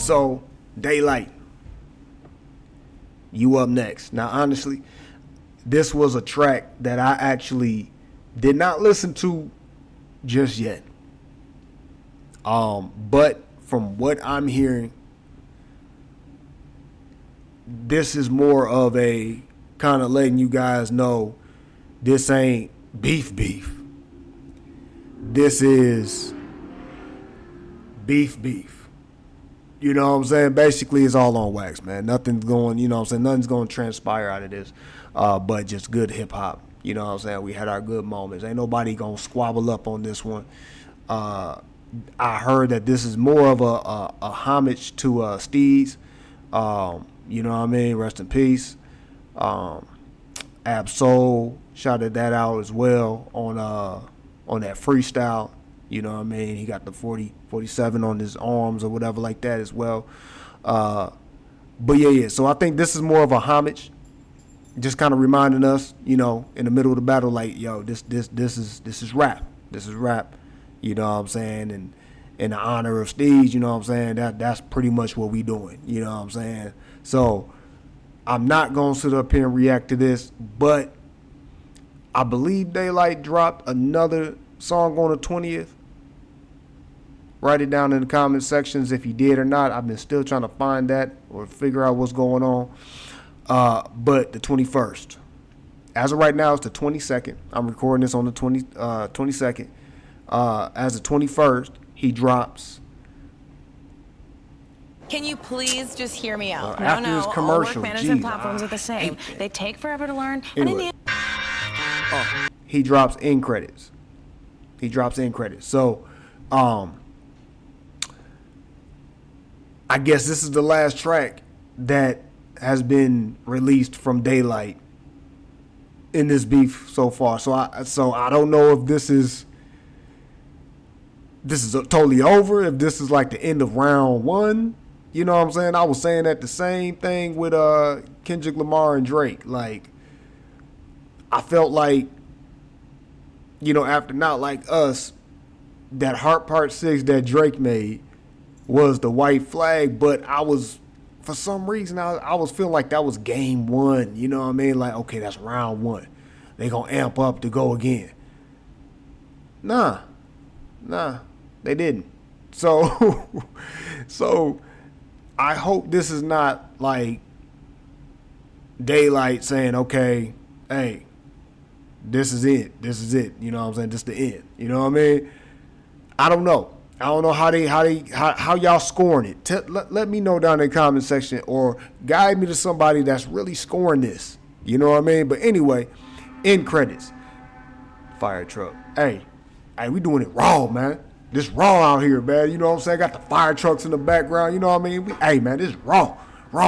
So, Daylyt, you up next. Now, honestly, this was a track that I actually did not listen to just yet. But from what I'm hearing, this is more of a kind of letting you guys know this ain't beef. This is beef. You know what I'm saying? Basically, it's all on wax, man. Nothing's going, you know what I'm saying? Nothing's going to transpire out of this, but just good hip-hop. You know what I'm saying? We had our good moments. Ain't nobody going to squabble up on this one. I heard that this is more of a homage to Steez. You know what I mean? Rest in peace. Ab-Soul shouted that out as well on that freestyle. You know what I mean? He got the 47 on his arms or whatever like that as well. But yeah. So I think this is more of a homage, just kind of reminding us, you know, in the middle of the battle, like, yo, this is rap. This is rap. You know what I'm saying? And in the honor of Steez, you know what I'm saying? That's pretty much what we doing. You know what I'm saying? So I'm not gonna sit up here and react to this, but I believe Daylyt dropped another song on the 20th. Write it down in the comment sections if he did or not. I've been still trying to find that or figure out what's going on. But the 21st. As of right now, it's the 22nd. I'm recording this on the 22nd. As the 21st, he drops. Can you please just hear me out? After his commercial, all work management platforms are the same. They take forever to learn. Anyway, he drops end credits. So, I guess this is the last track that has been released from Daylyt in this beef so far. So I don't know if this is totally over, if this is like the end of round one. You know what I'm saying? I was saying that the same thing with Kendrick Lamar and Drake. Like, I felt like, you know, after Not Like Us, that Heart Part 6 that Drake made was the white flag, but I was, for some reason, I was feeling like that was game one. You know what I mean? Like, okay, that's round one. They gonna amp up to go again. Nah, they didn't. So, I hope this is not like Daylyt saying, okay, hey, this is it. You know what I'm saying? This is the end. You know what I mean? I don't know how y'all scoring it. Let me know down in the comment section or guide me to somebody that's really scoring this. You know what I mean? But anyway, end credits. Fire truck. Hey, we doing it raw, man. This raw out here, man. You know what I'm saying? Got the fire trucks in the background. You know what I mean? Hey, man, this is raw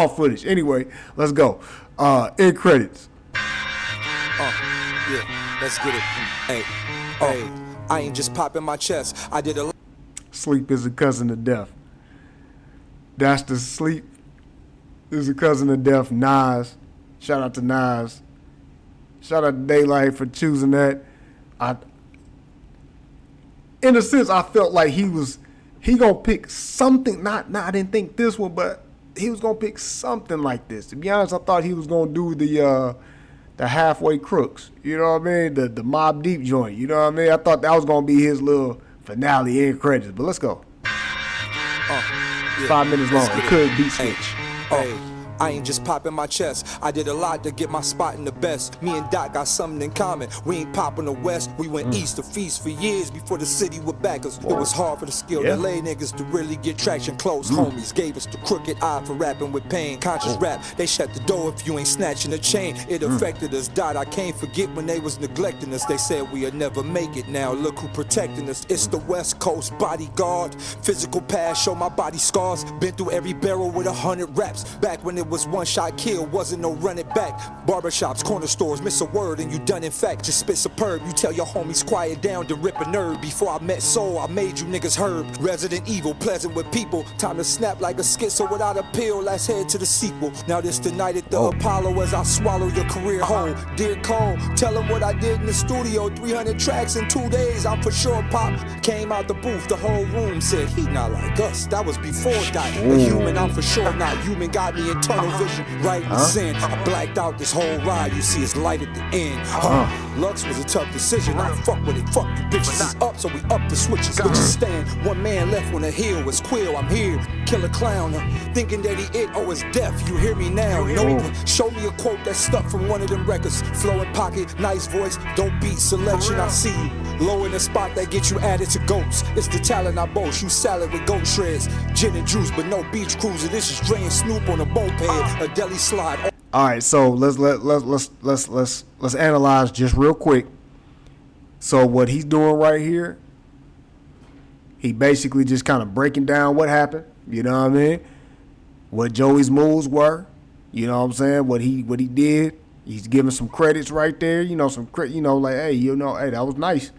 footage. Anyway, let's go. End credits. Yeah, let's get it. Hey, I ain't just popping my chest. I did a. Sleep is a cousin of death. That's the Sleep is a cousin of death. Nas. Shout out to Nas. Shout out to Daylyt for choosing that. In a sense, I felt like he gonna pick something. I didn't think this one, but he was gonna pick something like this. To be honest, I thought he was gonna do the halfway crooks. You know what I mean? The Mob Deep joint. You know what I mean? I thought that was gonna be his little finale end credits. But let's go. 5 minutes long. It could be switch. I ain't just popping my chest. I did a lot to get my spot in the best. Me and Doc got something in common. We ain't popping the West. We went east to feast for years before the city would back us. It was hard for the skilled LA niggas to really get traction. Close homies gave us the crooked eye for rapping with pain. Conscious rap, they shut the door if you ain't snatching a chain. It affected us. Dot, I can't forget when they was neglecting us. They said we'll never make it. Now look who protecting us. It's the West Coast bodyguard. Physical past show my body scars. Been through every barrel with 100 raps. Back when it was one shot kill, wasn't no running back. Barbershops, corner stores, miss a word and you done in fact. Just spit superb, you tell your homies quiet down to rip a nerve. Before I met Soul, I made you niggas herb. Resident evil, pleasant with people. Time to snap like a schizo without a pill. Let's head to the sequel. Now this the night at the Apollo as I swallow your career whole. Dear Cole, tell him what I did in the studio. 300 tracks in 2 days, I'm for sure pop. Came out the booth, the whole room said he not like us. That was before that. A human, I'm for sure not human. Got me in tunnel vision, right in the sin. I blacked out this whole ride. You see it's light at the end. Lux was a tough decision. I fuck with it. Fuck you bitches. It's up, so we up the switches. Bitches stand. One man left when the hill was quill. I'm here. Kill a clown. Thinking that he it. Oh, it's deaf. You hear me now? No. Show me a quote that's stuck from one of them records. Flow in pocket, nice voice. Don't beat selection. I see you. Low in the spot that get you added to goats. It's the talent I boast. You salad with goat shreds. Gin and juice, but no beach cruiser. This is Dre and Snoop on a moped. A deli slide. All right, so let's analyze just real quick. So what he's doing right here, he basically just kind of breaking down what happened. You know what I mean? What Joey's moves were. You know what I'm saying? What he did. He's giving some credits right there. You know, like, hey, hey, that was nice.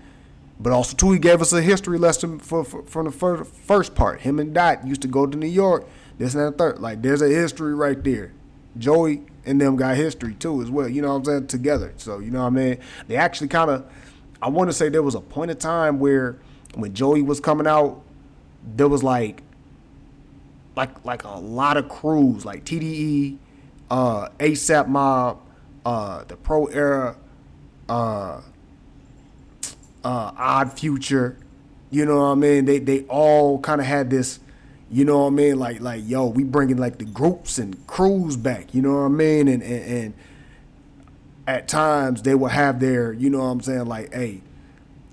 But also, too, he gave us a history lesson from the first part. Him and Dot used to go to New York, this and that third. Like, there's a history right there. Joey and them got history, too, as well. You know what I'm saying? Together. So, you know what I mean? They actually kind of, I want to say there was a point of time where when Joey was coming out, there was like a lot of crews, like TDE, ASAP Mob, the Pro Era, Odd Future, you know what I mean? They all kind of had this, you know what I mean? Like yo, we bringing like the groups and crews back, you know what I mean? And at times they would have their, you know what I'm saying? Like, hey,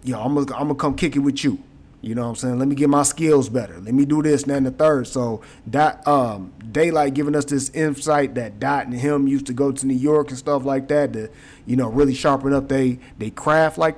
yo, I'm gonna come kick it with you. You know what I'm saying? Let me get my skills better. Let me do this, and then the third. So Daylyt giving us this insight that Dot and him used to go to New York and stuff like that to, you know, really sharpen up they craft. Like,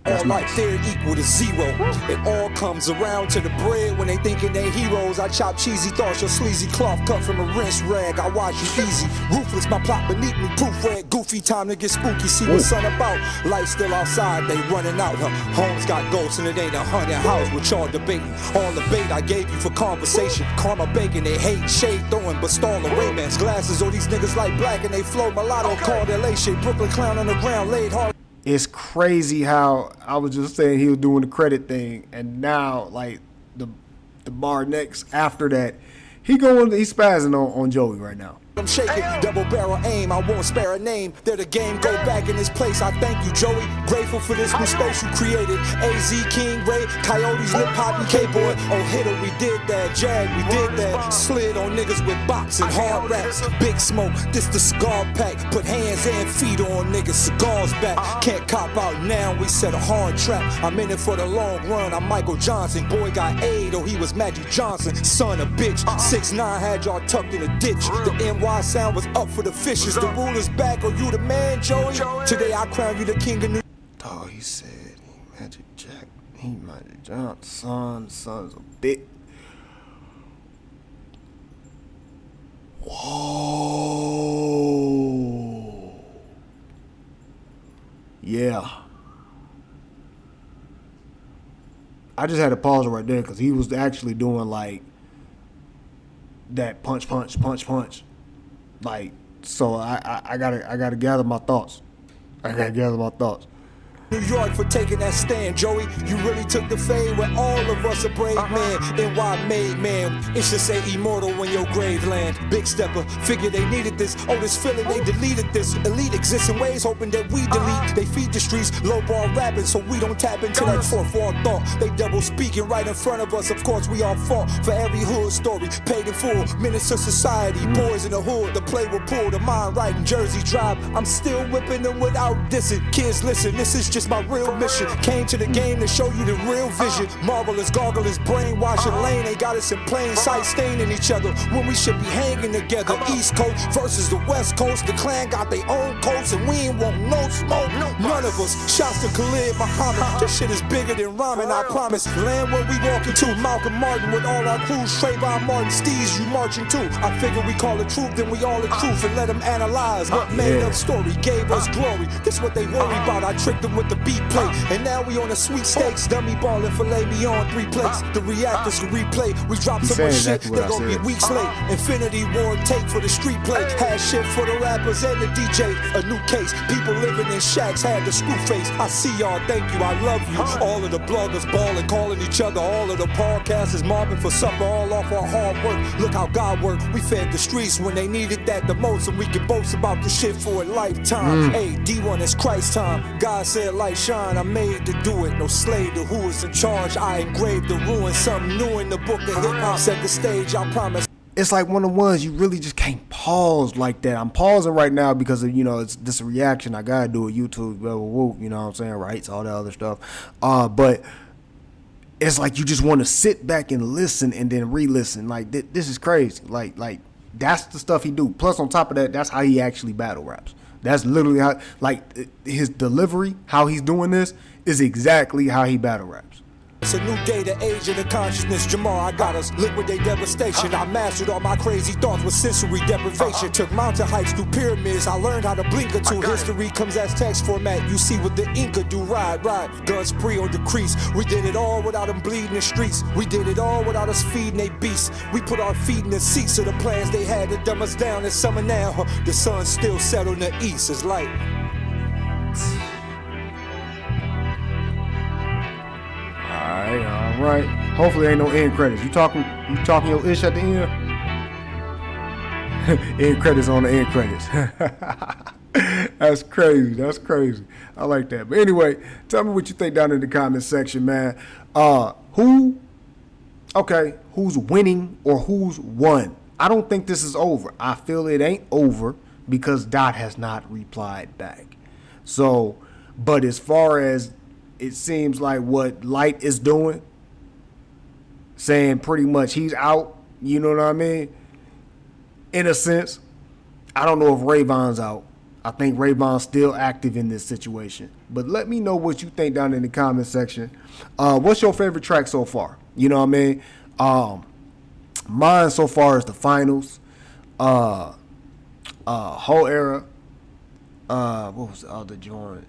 that's all nice. like they're equal to zero. It all comes around to the bread when they thinking they heroes. I chop cheesy thoughts, your sleazy cloth cut from a rinse rag. I watch you easy. Ruthless, my plot beneath me. Proof red, goofy, time to get spooky. See what's sun about. Light still outside, they running out. Homes got ghosts and it ain't a haunted house with y'all debating. All the bait I gave you for conversation. Karma bacon, they hate shade throwing, but stall the Ray-Bans. Glasses, all these niggas like black and they flow mulatto. Call their lay shade. Brooklyn clown on the ground, laid hard. It's crazy how I was just saying he was doing the credit thing, and now like the bar next after that, he's spazzing on Joey right now. I'm shaking, double barrel aim, I won't spare a name. They're the game, go back in this place. I thank you, Joey. Grateful for this new space you created. AZ, King, Ray, Coyotes, Lip Poppy, K-Boy. Oh, hitter, we did that. Jag, we did that. Slid on niggas with bops and hard raps. Big smoke, this the cigar pack. Put hands and feet on niggas, cigars back. Can't cop out now, we set a hard trap. I'm in it for the long run, I'm Michael Johnson. Boy got aid, oh, he was Magic Johnson. Son of bitch, 6'9" had y'all tucked in a ditch. The NY sound was up for the fishes. The ruler's back, or you the man, Joey? Today I crown you the king of New. Oh, he said he Magic Johnson, son's a bit. Whoa. Yeah. I just had to pause it right there because he was actually doing like that punch. Like, so I gotta gather my thoughts. New York for taking that stand, Joey. You really took the fade when all of us a brave man. NY made man. It should say immortal when your grave land. Big stepper, figure they needed this. Oh, this feeling they deleted this. Elite exists in ways, hoping that we delete. They feed the streets, low ball rapping, so we don't tap into that fourth wall thought. They double speaking right in front of us. Of course, we all fought for every hood story. Paid in full, menace to society. Boys in the hood, the play will pull. The mind right in Jersey Drive. I'm still whipping them without dissing. Kids, listen, this is just my real mission. Came to the game to show you the real vision. Marvelous, gargles, brainwashing lane. They got us in plain sight, staining each other when we should be hanging together. East Coast versus the West Coast. The clan got their own coats and we ain't want no smoke. None of us. Shouts to Khalid Muhammad. This shit is bigger than rhyming, I promise. Land where we walking to. Malcolm Martin with all our crews. Trayvon Martin, Steez, you marching too. I figure we call it truth, then we all the truth and let them analyze what made up story gave us glory. This what they worry about. I tricked them with the beat plate, and now we on the sweepstakes. Dummy ballin' filet me on 3 plates. The reactors can replay. We drop so much shit, they gon' be weeks late. Infinity War tape for the street play. Had shit for the rappers and the DJ. A new case. People living in shacks had the screw face. I see y'all, thank you, I love you. All of the bloggers ballin', calling each other. All of the podcasters mobbing for supper, all off our hard work. Look how God worked. We fed the streets when they needed that the most, and we can boast about the shit for a lifetime. Hey, D1 is Christ time. God said light shine, I'm made to do it. No slave to who is in charge. I engraved the ruin, something new in the book of hip hop. Set the stage, I promise. It's like one of the ones you really just can't pause like that. I'm pausing right now because of, it's this reaction I gotta do with YouTube, blah, blah, blah, you know what I'm saying, rights, all that other stuff. But it's like you just want to sit back and listen and then re-listen. Like this is crazy. Like that's the stuff he do. Plus on top of that, that's how he actually battle raps. That's literally how, like, his delivery, how he's doing this is exactly how he battle raps. It's a new day, the age of the consciousness. Jamal, I got us. Liquidate devastation. I mastered all my crazy thoughts with sensory deprivation. Took mountain hikes through pyramids. I learned how to blink or two. History comes as text format. You see what the Inca do. Ride. Guns spree or decrease. We did it all without them bleeding the streets. We did it all without us feeding they beasts. We put our feet in the seats of the plans they had to dumb us down. It's summer now. The sun's still set on the east. It's light. All right. Hopefully ain't no end credits. You talking your ish at the end? End credits on the end credits. That's crazy. I like that. But anyway, tell me what you think down in the comment section, man. Who's winning or who's won? I don't think this is over. I feel it ain't over because Dot has not replied back. So, but as far as it seems like what Light is doing, saying pretty much he's out, you know what I mean? In a sense, I don't know if Rayvon's out. I think Rayvon's still active in this situation. But let me know what you think down in the comment section. What's your favorite track so far? You know what I mean? Mine so far is the finals. Whole era. What was the other joint?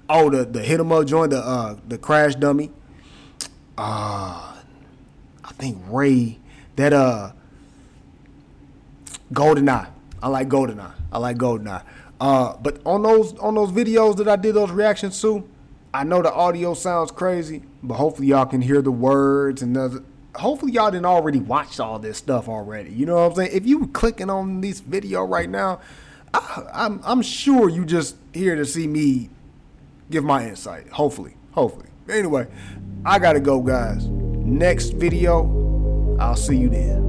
Oh, the hit 'em up joint, the crash dummy. I think Ray, that GoldenEye. I like GoldenEye. But on those videos that I did those reactions to, I know the audio sounds crazy, but hopefully y'all can hear the words and hopefully y'all didn't already watch all this stuff already. You know what I'm saying? If you were clicking on this video right now, I'm sure you just here to see me give my insight. Hopefully. Anyway, I gotta go, guys. Next video, I'll see you then.